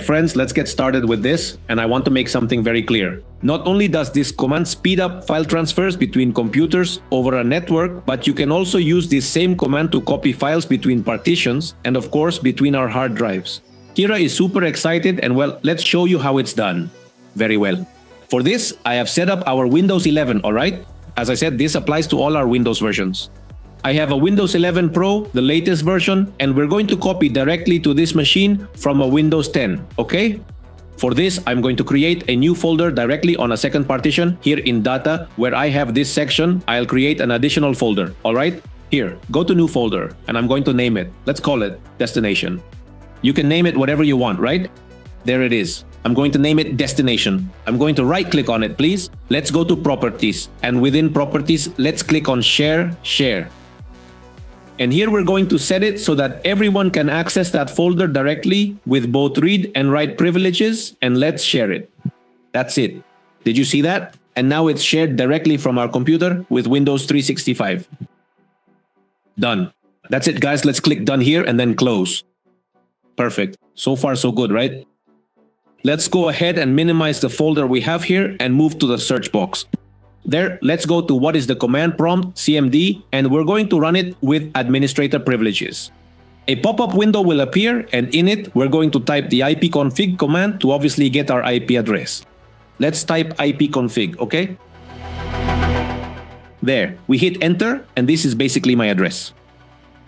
friends, let's get started with this, and I want to make something very clear. Not only does this command speed up file transfers between computers over a network, but you can also use this same command to copy files between partitions and of course between our hard drives. Kira is super excited, and well, let's show you how it's done. Very well. For this, I have set up our Windows 11, alright? As I said, this applies to all our Windows versions. I have a Windows 11 Pro, the latest version, and we're going to copy directly to this machine from a Windows 10, okay? For this, I'm going to create a new folder directly on a second partition here in Data, where I have this section. I'll create an additional folder, alright? Here, go to New Folder, and I'm going to name it. Let's call it Destination. You can name it whatever you want, right? There it is. I'm going to name it Destination. I'm going to right-click on it, please. Let's go to Properties, and within Properties, let's click on Share. And here we're going to set it so that everyone can access that folder directly with both read and write privileges, and let's share it. That's it. Did you see that? And now it's shared directly from our computer with Windows 365. Done. That's it, guys. Let's click Done here and then close. Perfect. So far, so good, right? Let's go ahead and minimize the folder we have here and move to the search box. There, let's go to what is the command prompt, CMD, and we're going to run it with administrator privileges. A pop-up window will appear, and in it, we're going to type the ipconfig command to obviously get our IP address. Let's type ipconfig, okay? There, we hit enter, and this is basically my address.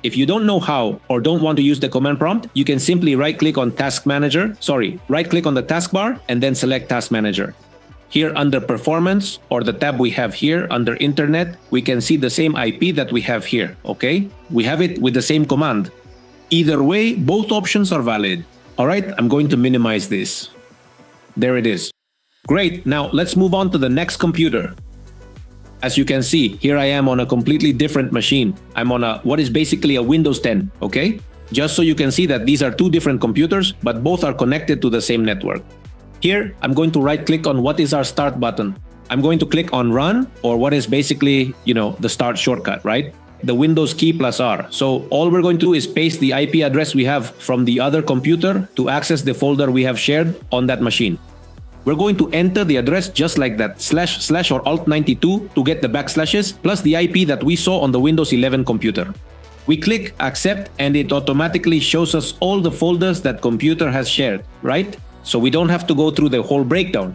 If you don't know how or don't want to use the command prompt, you can simply right-click on right-click on the taskbar and then select Task Manager. Here under Performance, or the tab we have here under Internet, we can see the same IP that we have here, okay? We have it with the same command. Either way, both options are valid. All right, I'm going to minimize this. There it is. Great, now let's move on to the next computer. As you can see, here I am on a completely different machine. I'm on what is basically a Windows 10, okay? Just so you can see that these are two different computers, but both are connected to the same network. Here, I'm going to right-click on what is our Start button. I'm going to click on Run, or what is basically, the Start shortcut, right? The Windows key plus R. So all we're going to do is paste the IP address we have from the other computer to access the folder we have shared on that machine. We're going to enter the address just like that, // or Alt-92 to get the backslashes, plus the IP that we saw on the Windows 11 computer. We click Accept, and it automatically shows us all the folders that computer has shared, right? So we don't have to go through the whole breakdown,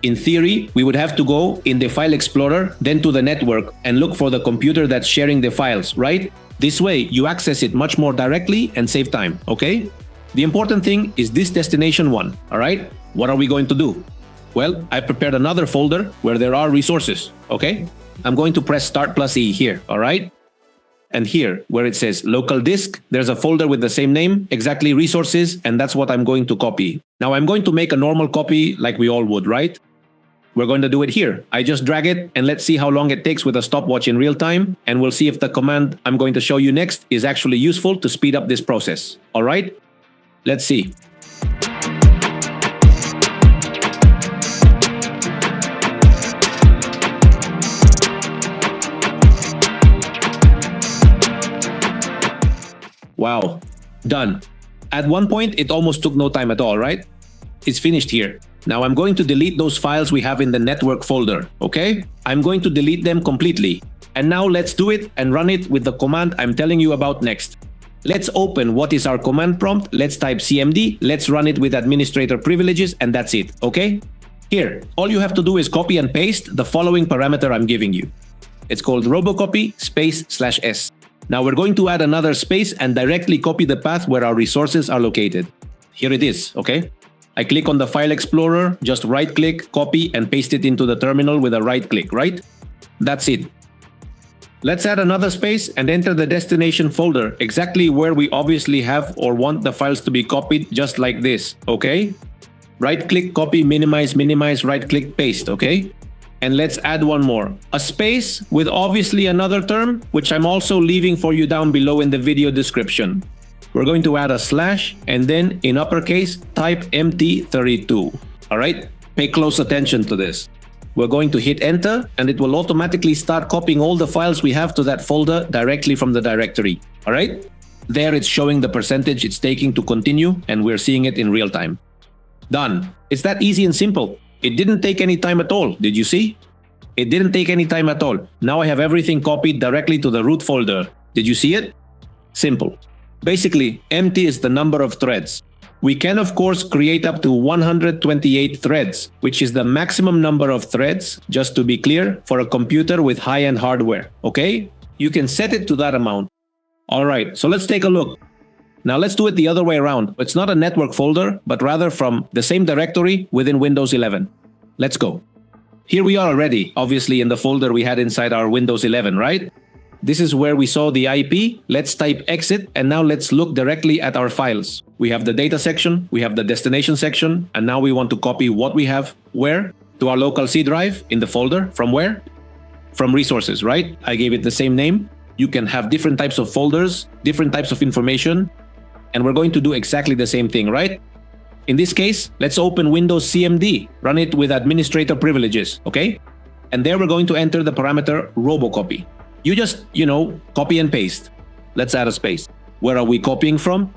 In theory, we would have to go in the File Explorer, then to the network, and look for the computer that's sharing the files, right? This way, you access it much more directly and save time, okay? The important thing is this destination one, all right? What are we going to do? Well, I prepared another folder where there are resources, okay? I'm going to press Ctrl+C here, all right? And here, where it says local disk, there's a folder with the same name, exactly resources, and that's what I'm going to copy. Now I'm going to make a normal copy like we all would, right? We're going to do it here. I just drag it, and let's see how long it takes with a stopwatch in real time, and we'll see if the command I'm going to show you next is actually useful to speed up this process. All right? Let's see. Wow, done. At one point, it almost took no time at all, right? It's finished here. Now I'm going to delete those files we have in the network folder, okay? I'm going to delete them completely. And now let's do it and run it with the command I'm telling you about next. Let's open what is our command prompt. Let's type CMD. Let's run it with administrator privileges, and that's it, okay? Here, all you have to do is copy and paste the following parameter I'm giving you. It's called Robocopy /S. Now we're going to add another space and directly copy the path where our resources are located. Here it is, okay? I click on the File Explorer, just right-click, copy, and paste it into the terminal with a right-click, right? That's it. Let's add another space and enter the destination folder, exactly where we obviously have or want the files to be copied, just like this, okay? Right-click, copy, minimize, right-click, paste, okay? And let's add one more, a space with obviously another term, which I'm also leaving for you down below in the video description. We're going to add a slash, and then in uppercase, type empty32. All right, pay close attention to this. We're going to hit enter, and it will automatically start copying all the files we have to that folder directly from the directory. All right, there it's showing the percentage it's taking to continue, and we're seeing it in real time. Done. It's that easy and simple. It didn't take any time at all. Did you see? It didn't take any time at all. Now I have everything copied directly to the root folder. Did you see it? Simple. Basically, empty is the number of threads. We can of course create up to 128 threads, which is the maximum number of threads, just to be clear, for a computer with high-end hardware, okay? You can set it to that amount. Alright, so let's take a look. Now let's do it the other way around. It's not a network folder, but rather from the same directory within Windows 11. Let's go. Here we are already, obviously in the folder we had inside our Windows 11, right? This is where we saw the IP. Let's type exit, and now let's look directly at our files. We have the data section, we have the destination section, and now we want to copy what we have where? To our local C drive in the folder. From where? From resources, right? I gave it the same name. You can have different types of folders, different types of information, and we're going to do exactly the same thing, right? In this case, let's open Windows CMD, run it with administrator privileges, okay? And there we're going to enter the parameter Robocopy. You just, copy and paste. Let's add a space. Where are we copying from?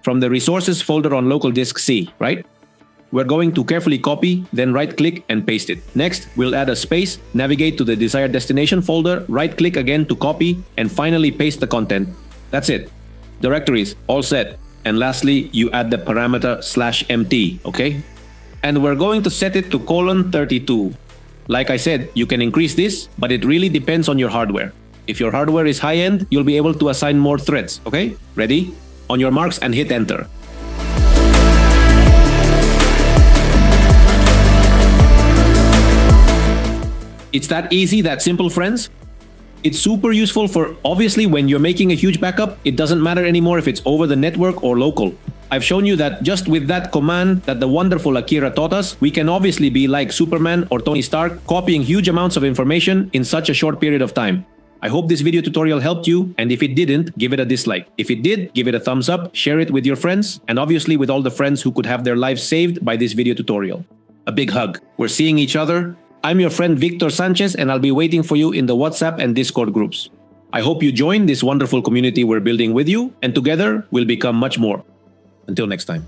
From the resources folder on local disk C, right? We're going to carefully copy, then right-click and paste it. Next, we'll add a space, navigate to the desired destination folder, right-click again to copy, and finally paste the content. That's it. Directories, all set. And lastly, you add the parameter /mt, okay? And we're going to set it to :32. Like I said, you can increase this, but it really depends on your hardware. If your hardware is high-end, you'll be able to assign more threads, okay? Ready? On your marks and hit enter. It's that easy, that simple, friends. It's super useful for, obviously, when you're making a huge backup, it doesn't matter anymore if it's over the network or local. I've shown you that just with that command that the wonderful Akira taught us, we can obviously be like Superman or Tony Stark, copying huge amounts of information in such a short period of time. I hope this video tutorial helped you, and if it didn't, give it a dislike. If it did, give it a thumbs up, share it with your friends, and obviously with all the friends who could have their lives saved by this video tutorial. A big hug. We're seeing each other. I'm your friend Victor Sanchez, and I'll be waiting for you in the WhatsApp and Discord groups. I hope you join this wonderful community we're building with you, and together we'll become much more. Until next time.